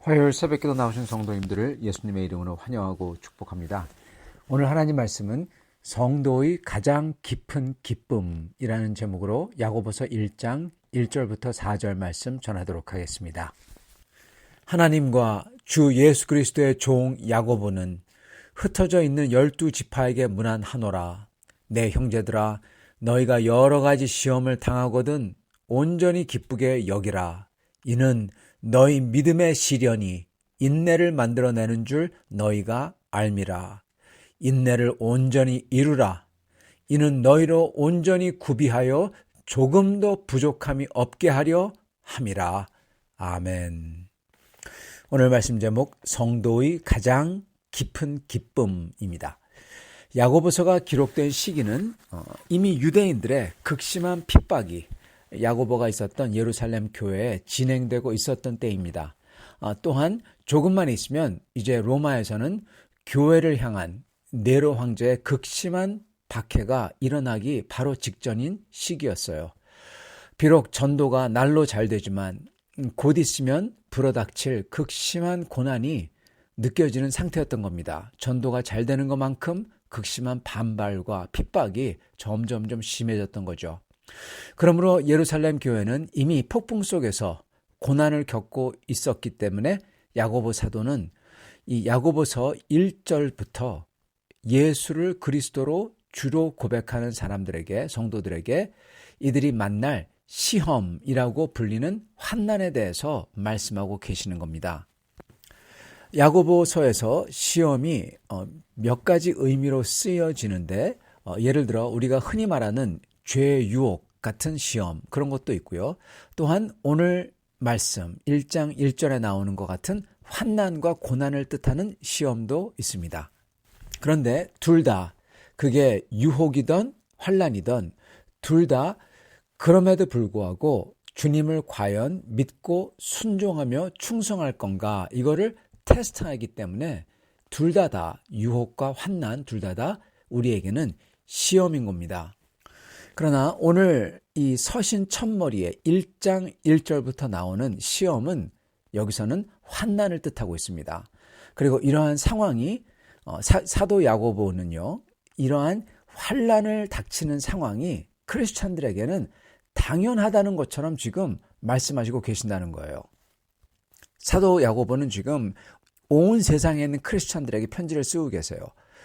화요일 새벽기도 나오신 성도님들을 예수님의 이름으로 환영하고 축복합니다. 오늘 하나님 말씀은 성도의 가장 깊은 기쁨이라는 제목으로 야고보서 1장 1절부터 4절 말씀 전하도록 하겠습니다. 하나님과 주 예수 그리스도의 종 야고보는 흩어져 있는 12지파에게 문안하노라. 내 형제들아, 너희가 여러 가지 시험을 당하거든 온전히 기쁘게 여기라. 이는 너희 믿음의 시련이 인내를 만들어내는 줄 너희가 알미라. 인내를 온전히 이루라. 이는 너희로 온전히 구비하여 조금도 부족함이 없게 하려 함이라. 아멘. 오늘 말씀 제목 성도의 가장 깊은 기쁨입니다. 야고보서가 기록된 시기는 이미 유대인들의 극심한 핍박이 야고보가 있었던 예루살렘 교회에 진행되고 있었던 때입니다. 또한 조금만 있으면 이제 로마에서는 교회를 향한 네로 황제의 극심한 박해가 일어나기 바로 직전인 시기였어요. 비록 전도가 날로 잘 되지만 곧 있으면 불어닥칠 극심한 고난이 느껴지는 상태였던 겁니다. 전도가 잘 되는 것만큼 극심한 반발과 핍박이 점점 심해졌던 거죠. 그러므로 예루살렘 교회는 이미 폭풍 속에서 고난을 겪고 있었기 때문에 야고보 사도는 이 야고보서 1절부터 예수를 그리스도로 주로 고백하는 사람들에게, 성도들에게 이들이 만날 시험이라고 불리는 환난에 대해서 말씀하고 계시는 겁니다. 야고보서에서 시험이 몇 가지 의미로 쓰여지는데 예를 들어 우리가 흔히 말하는 죄의 유혹 같은 시험, 그런 것도 있고요. 또한 오늘 말씀 1장 1절에 나오는 것 같은 환난과 고난을 뜻하는 시험도 있습니다. 그런데 둘 다 그게 유혹이든 환난이든 둘 다 그럼에도 불구하고 주님을 과연 믿고 순종하며 충성할 건가, 이거를 테스트하기 때문에 둘 다 유혹과 환난 둘 다 우리에게는 시험인 겁니다. 그러나 오늘 이 서신 첫머리에 1장 1절부터 나오는 시험은 여기서는 환난을 뜻하고 있습니다. 그리고 이러한 상황이 사도 야고보는요, 이러한 환난을 닥치는 상황이 크리스찬들에게는 당연하다는 것처럼 지금 말씀하시고 계신다는 거예요. 사도 야고보는 지금 온 세상에 있는 크리스찬들에게 편지를 쓰고 계세요.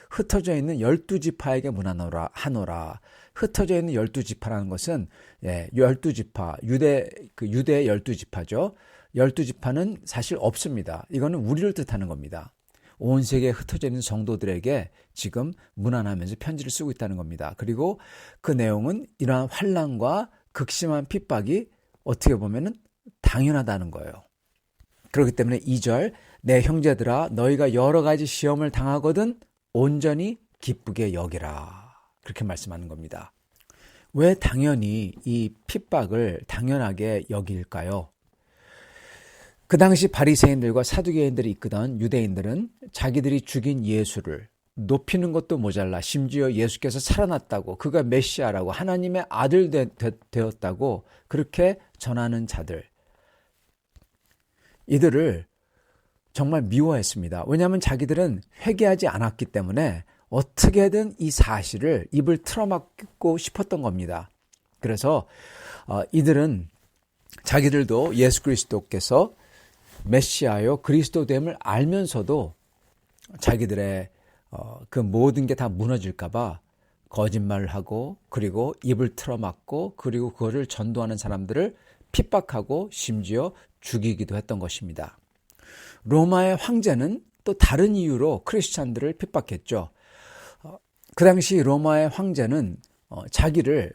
흩어져 있는 12지파에게 문안하노라. 흩어져 있는 12지파라는 것은 12지파, 유대의 12지파죠. 12지파는 사실 없습니다. 이거는 우리를 뜻하는 겁니다. 온 세계에 흩어져 있는 성도들에게 지금 문안하면서 편지를 쓰고 있다는 겁니다. 그리고 그 내용은 이러한 환난과 극심한 핍박이 어떻게 보면은 당연하다는 거예요. 그렇기 때문에 2절, 내 형제들아, 너희가 여러 가지 시험을 당하거든 온전히 기쁘게 여기라. 그렇게 말씀하는 겁니다. 왜 당연히 이 핍박을 당연하게 여길까요? 그 당시 바리새인들과 사두개인들이 이끄던 유대인들은 자기들이 죽인 예수를 높이는 것도 모자라 심지어 예수께서 살아났다고, 그가 메시아라고, 하나님의 아들 되었다고 그렇게 전하는 자들, 이들을 정말 미워했습니다. 왜냐하면 자기들은 회개하지 않았기 때문에 어떻게든 이 사실을 입을 틀어막고 싶었던 겁니다. 그래서 이들은 자기들도 예수 그리스도께서 메시아요 그리스도됨을 알면서도 자기들의 그 모든 게 다 무너질까 봐 거짓말을 하고, 그리고 입을 틀어막고, 그리고 그거를 전도하는 사람들을 핍박하고 심지어 죽이기도 했던 것입니다. 로마의 황제는 또 다른 이유로 크리스찬들을 핍박했죠. 그 당시 로마의 황제는 자기를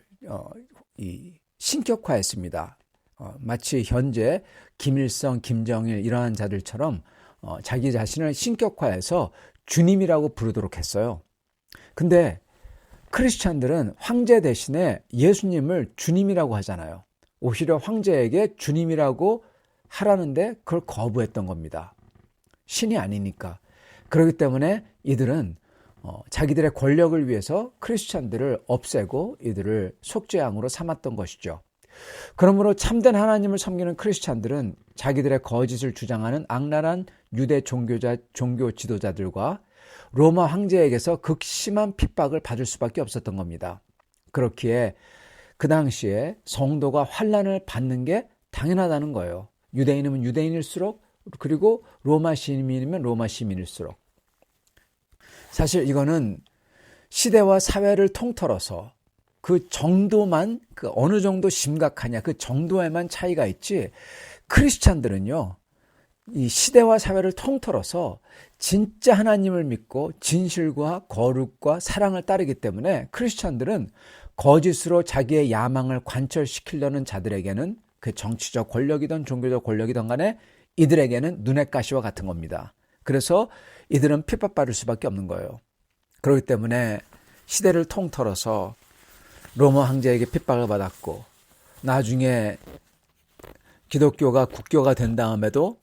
신격화했습니다. 마치 현재 김일성, 김정일 이러한 자들처럼 자기 자신을 신격화해서 주님이라고 부르도록 했어요. 근데 크리스찬들은 황제 대신에 예수님을 주님이라고 하잖아요. 오히려 황제에게 주님이라고 하라는데 그걸 거부했던 겁니다. 신이 아니니까. 그렇기 때문에 이들은 자기들의 권력을 위해서 크리스찬들을 없애고 이들을 속죄양으로 삼았던 것이죠. 그러므로 참된 하나님을 섬기는 크리스찬들은 자기들의 거짓을 주장하는 악랄한 유대 종교 지도자들과 로마 황제에게서 극심한 핍박을 받을 수밖에 없었던 겁니다. 그렇기에 그 당시에 성도가 환난을 받는 게 당연하다는 거예요. 유대인이면 유대인일수록, 그리고 로마 시민이면 로마 시민일수록. 사실 이거는 시대와 사회를 통틀어서 그 정도만, 그 어느 정도 심각하냐, 그 정도에만 차이가 있지, 크리스찬들은요, 이 시대와 사회를 통틀어서 진짜 하나님을 믿고 진실과 거룩과 사랑을 따르기 때문에 크리스찬들은 거짓으로 자기의 야망을 관철시키려는 자들에게는, 그 정치적 권력이든 종교적 권력이든 간에 이들에게는 눈의 가시와 같은 겁니다. 그래서 이들은 핍박받을 수밖에 없는 거예요. 그렇기 때문에 시대를 통틀어서 로마 황제에게 핍박을 받았고, 나중에 기독교가 국교가 된 다음에도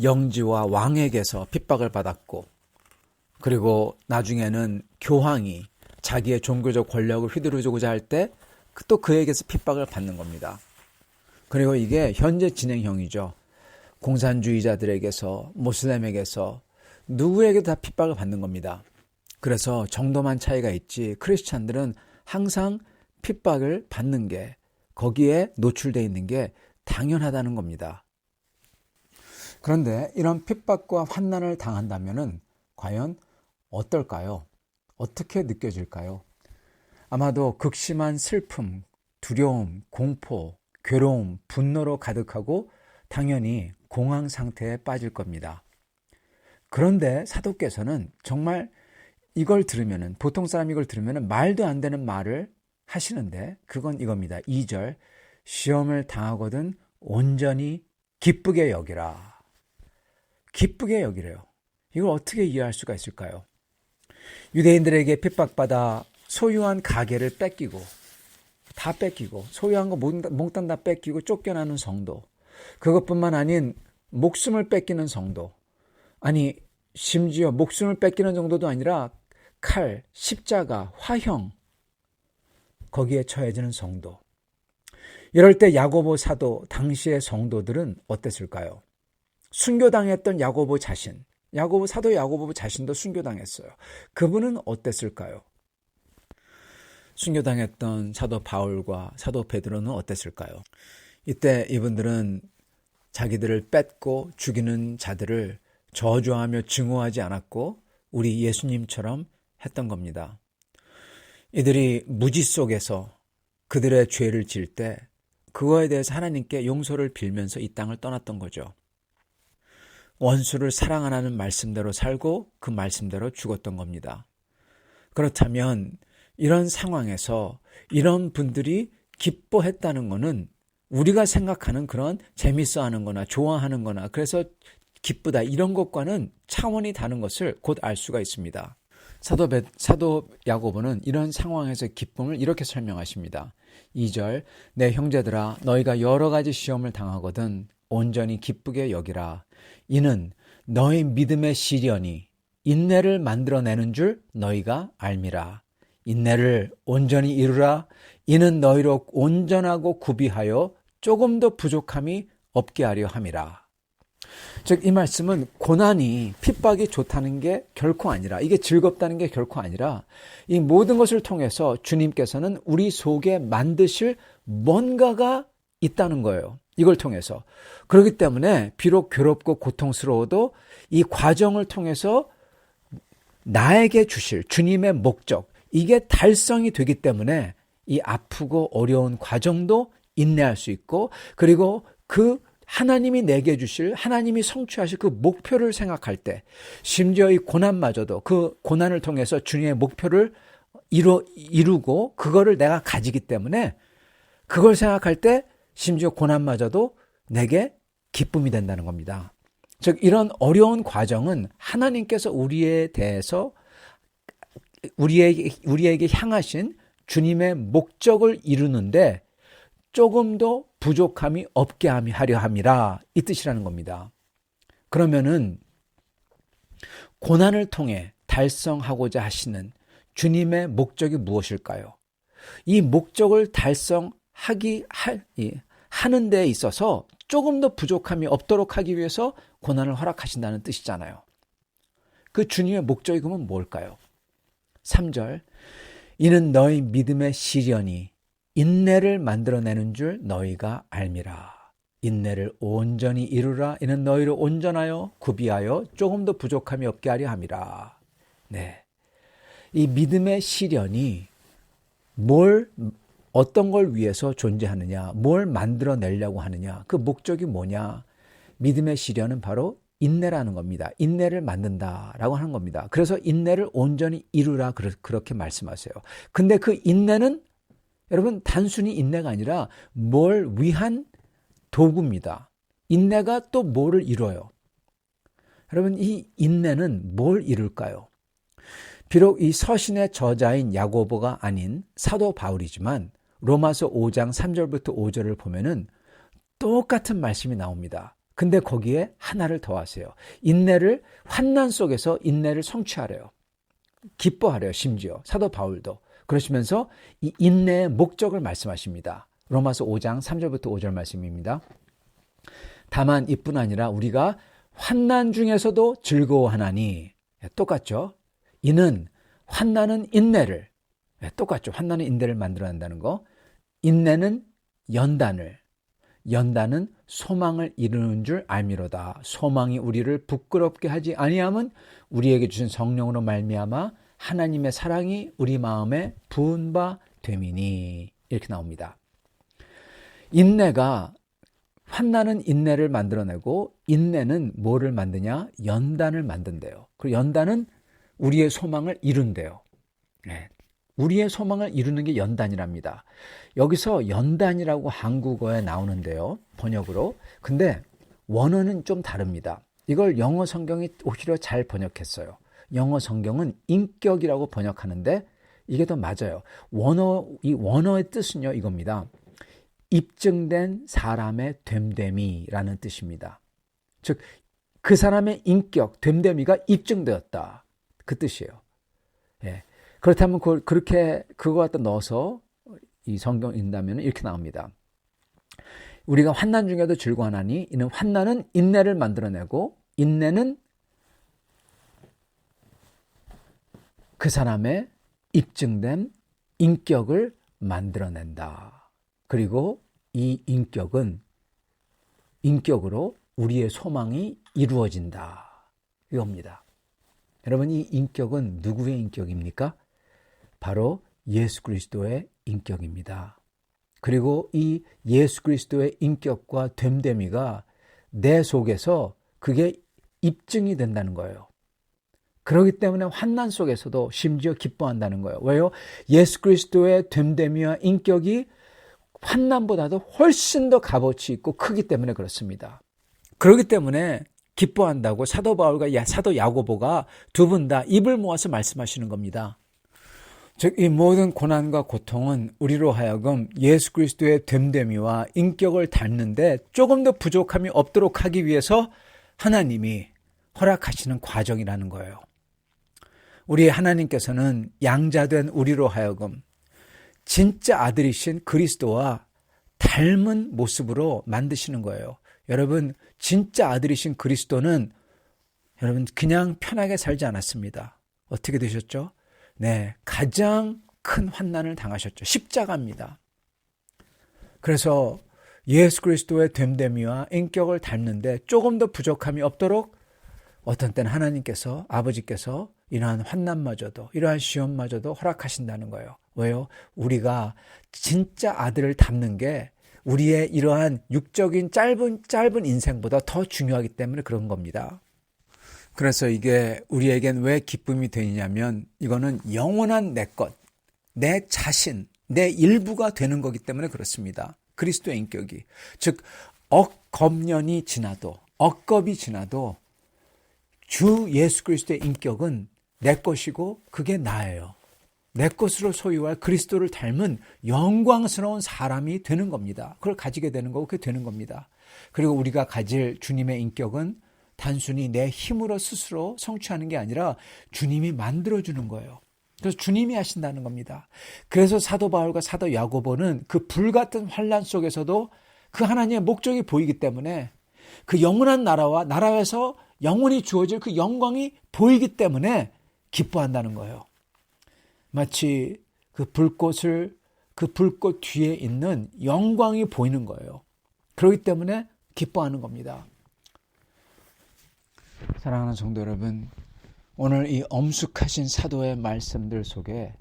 영지와 왕에게서 핍박을 받았고, 그리고 나중에는 교황이 자기의 종교적 권력을 휘두르고자 할 때 또 그에게서 핍박을 받는 겁니다. 그리고 이게 현재 진행형이죠. 공산주의자들에게서, 모슬렘에게서, 누구에게도 다 핍박을 받는 겁니다. 그래서 정도만 차이가 있지, 크리스찬들은 항상 핍박을 받는 게, 거기에 노출되어 있는 게 당연하다는 겁니다. 그런데 이런 핍박과 환난을 당한다면은 과연 어떨까요? 어떻게 느껴질까요? 아마도 극심한 슬픔, 두려움, 공포, 괴로움, 분노로 가득하고 당연히 공황 상태에 빠질 겁니다. 그런데 사도께서는 정말 이걸 들으면은, 보통 사람이 이걸 들으면은 말도 안 되는 말을 하시는데, 그건 이겁니다. 2절, 시험을 당하거든 온전히 기쁘게 여기라. 기쁘게 여기래요. 이걸 어떻게 이해할 수가 있을까요? 유대인들에게 핍박받아 소유한 가게를 뺏기고, 다 뺏기고, 소유한 거 몽땅 다 뺏기고 쫓겨나는 성도, 그것뿐만 아닌 목숨을 뺏기는 성도, 아니 심지어 목숨을 뺏기는 정도도 아니라 칼, 십자가, 화형, 거기에 처해지는 성도. 이럴 때 야고보 사도, 당시의 성도들은 어땠을까요? 순교당했던 야고보 자신, 사도 야고보 자신도 순교당했어요. 그분은 어땠을까요? 순교당했던 사도 바울과 사도 베드로는 어땠을까요? 이때 이분들은 자기들을 뺏고 죽이는 자들을 저주하며 증오하지 않았고 우리 예수님처럼 했던 겁니다. 이들이 무지 속에서 그들의 죄를 지을 때 그거에 대해서 하나님께 용서를 빌면서 이 땅을 떠났던 거죠. 원수를 사랑 안 하는 말씀대로 살고 그 말씀대로 죽었던 겁니다. 그렇다면 이런 상황에서 이런 분들이 기뻐했다는 것은 우리가 생각하는 그런 재밌어 하는 거나 좋아하는 거나 그래서 기쁘다 이런 것과는 차원이 다른 것을 곧 알 수가 있습니다. 사도 야고보는 이런 상황에서 기쁨을 이렇게 설명하십니다. 2절, 내 형제들아 너희가 여러 가지 시험을 당하거든 온전히 기쁘게 여기라. 이는 너희 믿음의 시련이 인내를 만들어내는 줄 너희가 알미라. 인내를 온전히 이루라. 이는 너희로 온전하고 구비하여 조금도 부족함이 없게 하려 함이라. 즉 이 말씀은 고난이, 핍박이 좋다는 게 결코 아니라, 이게 즐겁다는 게 결코 아니라 이 모든 것을 통해서 주님께서는 우리 속에 만드실 뭔가가 있다는 거예요. 이걸 통해서. 그렇기 때문에 비록 괴롭고 고통스러워도 이 과정을 통해서 나에게 주실 주님의 목적, 이게 달성이 되기 때문에 이 아프고 어려운 과정도 인내할 수 있고, 그리고 그 하나님이 내게 주실, 하나님이 성취하실 그 목표를 생각할 때, 심지어 이 고난마저도 그 고난을 통해서 주님의 목표를 이루고 그거를 내가 가지기 때문에 그걸 생각할 때 심지어 고난마저도 내게 기쁨이 된다는 겁니다. 즉 이런 어려운 과정은 하나님께서 우리에게 향하신 주님의 목적을 이루는데 조금도 부족함이 없게 하려 함이라, 이 뜻이라는 겁니다. 그러면은 고난을 통해 달성하고자 하시는 주님의 목적이 무엇일까요? 이 목적을 달성하기 하는 데 있어서 조금 더 부족함이 없도록 하기 위해서 고난을 허락하신다는 뜻이잖아요. 그 주님의 목적이 그러면 뭘까요? 3절, 이는 너희 믿음의 시련이 인내를 만들어내는 줄 너희가 알미라. 인내를 온전히 이루라. 이는 너희를 온전하여 구비하여 조금 더 부족함이 없게 하려 함이라. 네, 이 믿음의 시련이 어떤 걸 위해서 존재하느냐, 뭘 만들어내려고 하느냐, 그 목적이 뭐냐. 믿음의 시련은 바로 인내라는 겁니다. 인내를 만든다라고 하는 겁니다. 그래서 인내를 온전히 이루라 그렇게 말씀하세요. 근데 그 인내는 여러분 단순히 인내가 아니라 뭘 위한 도구입니다. 인내가 또 뭐를 이뤄요? 여러분 이 인내는 뭘 이룰까요? 비록 이 서신의 저자인 야고보가 아닌 사도 바울이지만 로마서 5장 3절부터 5절을 보면은 똑같은 말씀이 나옵니다. 근데 거기에 하나를 더하세요. 환난 속에서 인내를 성취하래요. 기뻐하래요. 심지어 사도 바울도. 그러시면서 이 인내의 목적을 말씀하십니다. 로마서 5장 3절부터 5절 말씀입니다. 다만 이뿐 아니라 우리가 환난 중에서도 즐거워하나니, 똑같죠? 이는 환난은 인내를, 똑같죠? 환난은 인내를 만들어낸다는 거. 인내는 연단은 소망을 이루는 줄 알미로다. 소망이 우리를 부끄럽게 하지 아니함은 우리에게 주신 성령으로 말미암아 하나님의 사랑이 우리 마음에 부은 바 됨이니. 이렇게 나옵니다. 환난은 인내를 만들어내고, 인내는 뭐를 만드냐? 연단을 만든대요. 그리고 연단은 우리의 소망을 이룬대요. 네. 우리의 소망을 이루는 게 연단이랍니다. 여기서 연단이라고 한국어에 나오는데요. 번역으로. 근데 원어는 좀 다릅니다. 이걸 영어 성경이 오히려 잘 번역했어요. 영어 성경은 인격이라고 번역하는데 이게 더 맞아요. 이 원어의 뜻은요, 이겁니다. 입증된 사람의 됨됨이라는 뜻입니다. 즉, 그 사람의 인격, 됨됨이가 입증되었다. 그 뜻이에요. 예. 그렇다면 그거 갖다 넣어서 이 성경 읽는다면 이렇게 나옵니다. 우리가 환난 중에도 즐거워하나니 이는 환난은 인내를 만들어내고, 인내는 그 사람의 입증된 인격을 만들어낸다. 그리고 이 인격으로 우리의 소망이 이루어진다. 이겁니다. 여러분, 이 인격은 누구의 인격입니까? 바로 예수 그리스도의 인격입니다. 그리고 이 예수 그리스도의 인격과 됨됨이가 내 속에서 그게 입증이 된다는 거예요. 그렇기 때문에 환난 속에서도 심지어 기뻐한다는 거예요. 왜요? 예수 그리스도의 됨됨이와 인격이 환난보다도 훨씬 더 값어치 있고 크기 때문에 그렇습니다. 그렇기 때문에 기뻐한다고 사도 바울과 사도 야고보가 두 분 다 입을 모아서 말씀하시는 겁니다. 즉, 이 모든 고난과 고통은 우리로 하여금 예수 그리스도의 됨됨이와 인격을 닮는데 조금 더 부족함이 없도록 하기 위해서 하나님이 허락하시는 과정이라는 거예요. 우리 하나님께서는 양자된 우리로 하여금 진짜 아들이신 그리스도와 닮은 모습으로 만드시는 거예요. 여러분, 진짜 아들이신 그리스도는 여러분 그냥 편하게 살지 않았습니다. 어떻게 되셨죠? 네, 가장 큰 환난을 당하셨죠. 십자가입니다. 그래서 예수 그리스도의 됨됨이와 인격을 닮는데 조금 더 부족함이 없도록 어떤 때는 하나님께서, 아버지께서 이러한 환난마저도, 이러한 시험마저도 허락하신다는 거예요. 왜요? 우리가 진짜 아들을 닮는 게 우리의 이러한 육적인 짧은 인생보다 더 중요하기 때문에 그런 겁니다. 그래서 이게 우리에겐 왜 기쁨이 되냐면 이거는 영원한 내 것, 내 자신, 내 일부가 되는 거기 때문에 그렇습니다. 그리스도의 인격이. 즉, 억겁년이 지나도, 억겁이 지나도 주 예수 그리스도의 인격은 내 것이고 그게 나예요. 내 것으로 소유할 그리스도를 닮은 영광스러운 사람이 되는 겁니다. 그걸 가지게 되는 거고 그게 되는 겁니다. 그리고 우리가 가질 주님의 인격은 단순히 내 힘으로 스스로 성취하는 게 아니라 주님이 만들어주는 거예요. 그래서 주님이 하신다는 겁니다. 그래서 사도 바울과 사도 야고보는 그 불같은 환난 속에서도 그 하나님의 목적이 보이기 때문에 그 영원한 나라와 나라에서 영원히 주어질 그 영광이 보이기 때문에 기뻐한다는 거예요. 마치 그 불꽃 뒤에 있는 영광이 보이는 거예요. 그렇기 때문에 기뻐하는 겁니다. 사랑하는 성도 여러분, 오늘 이 엄숙하신 사도의 말씀들 속에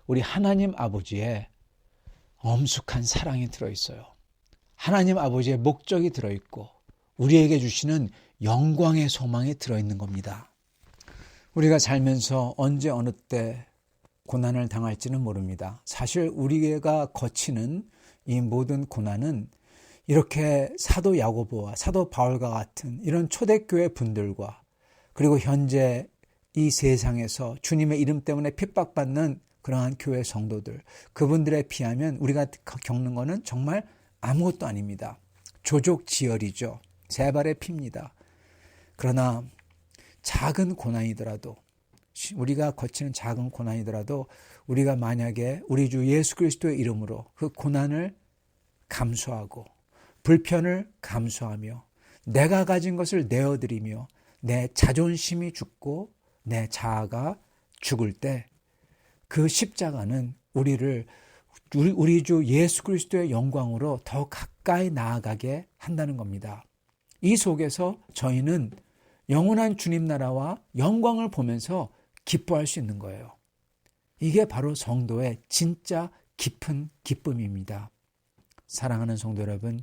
우리 하나님 아버지의 엄숙한 사랑이 들어있어요. 하나님 아버지의 목적이 들어있고 우리에게 주시는 영광의 소망이 들어있는 겁니다. 우리가 살면서 언제 어느 때 고난을 당할지는 모릅니다. 사실 우리가 거치는 이 모든 고난은 이렇게 사도 야고보와 사도 바울과 같은 이런 초대교회 분들과 그리고 현재 이 세상에서 주님의 이름 때문에 핍박받는 그러한 교회 성도들, 그분들에 비하면 우리가 겪는 것은 정말 아무것도 아닙니다. 조족지혈이죠. 제 발의 피입니다. 그러나 작은 고난이더라도, 우리가 거치는 작은 고난이더라도 우리가 만약에 우리 주 예수 그리스도의 이름으로 그 고난을 감수하고 불편을 감수하며 내가 가진 것을 내어드리며 내 자존심이 죽고 내 자아가 죽을 때 그 십자가는 우리 주 예수 그리스도의 영광으로 더 가까이 나아가게 한다는 겁니다. 이 속에서 저희는 영원한 주님 나라와 영광을 보면서 기뻐할 수 있는 거예요. 이게 바로 성도의 진짜 깊은 기쁨입니다. 사랑하는 성도 여러분,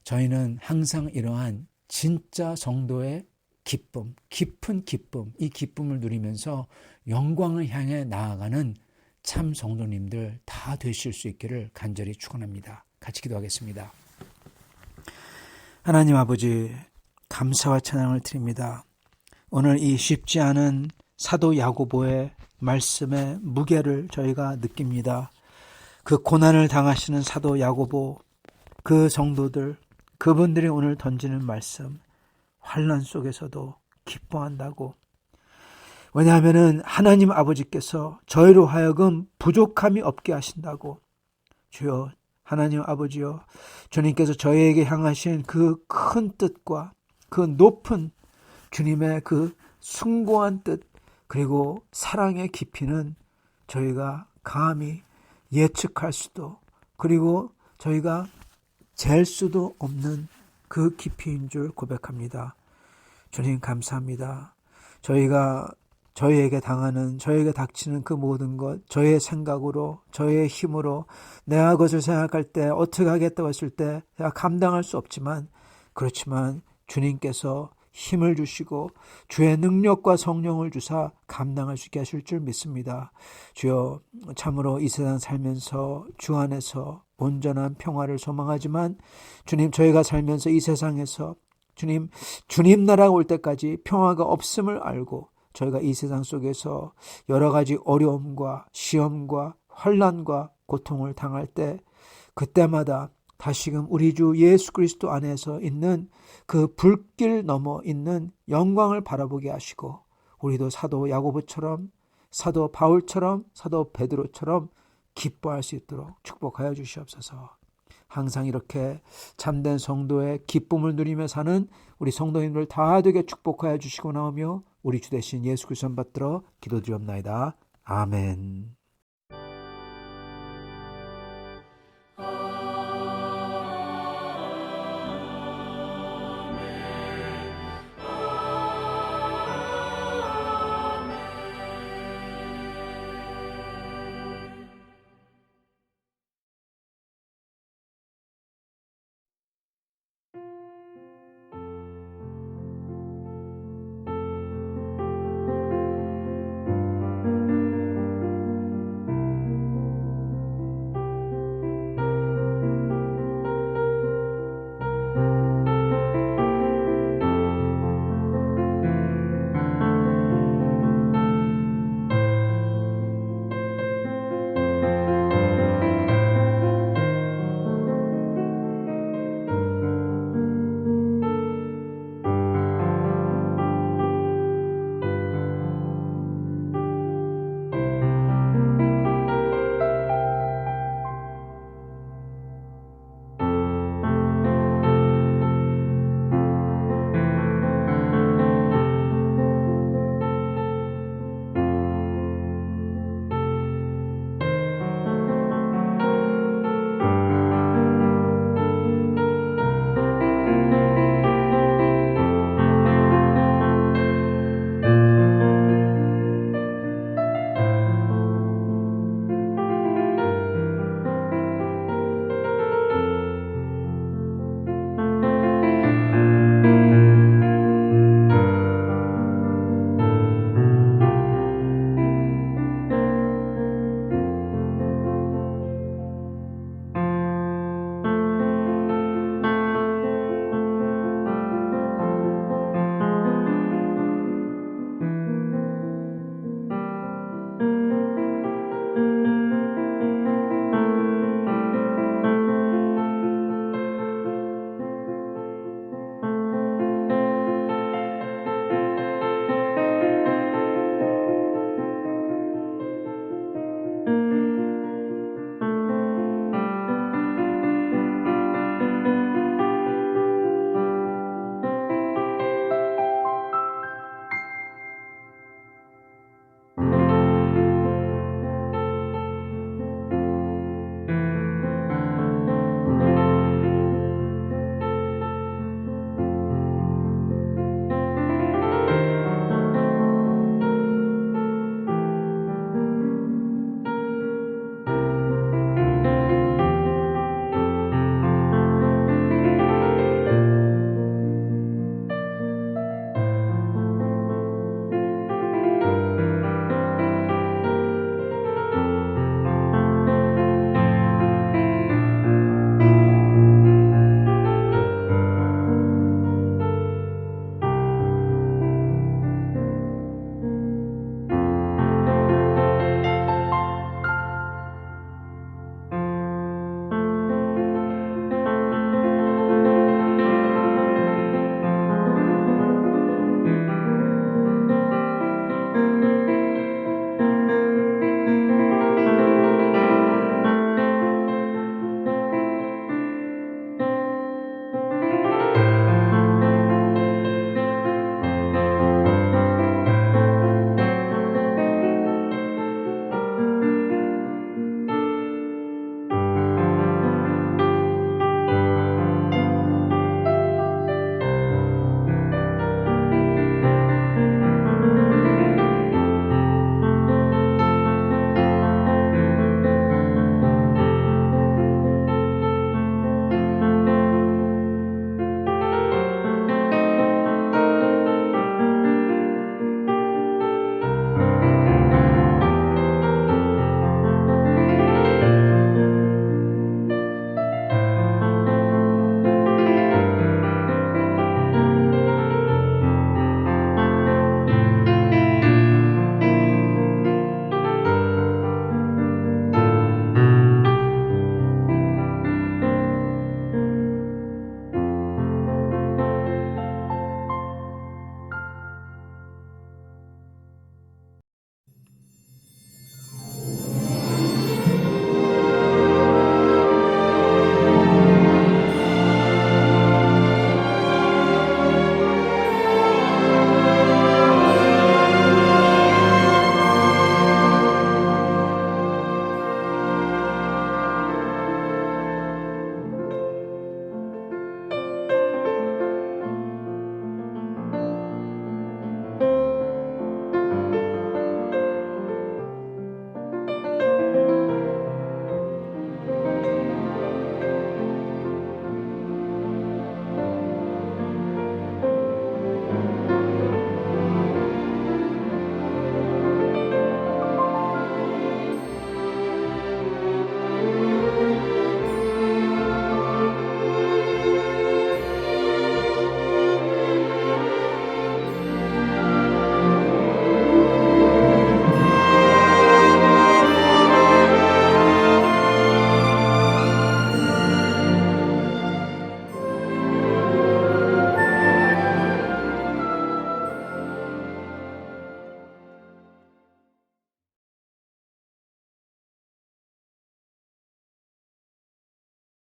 저희는 항상 이러한 진짜 성도의 기쁨, 깊은 기쁨, 이 기쁨을 누리면서 영광을 향해 나아가는 참 성도님들 다 되실 수 있기를 간절히 축원합니다. 같이 기도하겠습니다. 하나님 아버지, 감사와 찬양을 드립니다. 오늘 이 쉽지 않은 사도 야고보의 말씀의 무게를 저희가 느낍니다. 그 고난을 당하시는 사도 야고보, 그 성도들, 그분들이 오늘 던지는 말씀, 환난 속에서도 기뻐한다고. 왜냐하면 하나님 아버지께서 저희로 하여금 부족함이 없게 하신다고. 주여, 하나님 아버지여, 주님께서 저희에게 향하신 그 큰 뜻과 그 높은 주님의 그 숭고한 뜻, 그리고 사랑의 깊이는 저희가 감히 예측할 수도, 그리고 저희가 잴 수도 없는 그 깊이인 줄 고백합니다. 주님 감사합니다. 저희가 저희에게 닥치는 그 모든 것, 저희의 생각으로, 저희의 힘으로 내가 그것을 생각할 때 어떻게 하겠다고 했을 때 내가 감당할 수 없지만, 그렇지만 주님께서 힘을 주시고 주의 능력과 성령을 주사 감당할 수 있게 하실 줄 믿습니다. 주여, 참으로 이 세상 살면서 주 안에서 온전한 평화를 소망하지만 주님, 저희가 살면서 이 세상에서 주님 나라가 올 때까지 평화가 없음을 알고 저희가 이 세상 속에서 여러 가지 어려움과 시험과 환난과 고통을 당할 때, 그때마다 다시금 우리 주 예수 그리스도 안에서 있는 그 불길 넘어 있는 영광을 바라보게 하시고, 우리도 사도 야고보처럼, 사도 바울처럼, 사도 베드로처럼 기뻐할 수 있도록 축복하여 주시옵소서. 항상 이렇게 참된 성도의 기쁨을 누리며 사는 우리 성도님들 다 되게 축복하여 주시고 나오며 우리 주 대신 예수 그리스도 받들어 기도드리옵나이다. 아멘.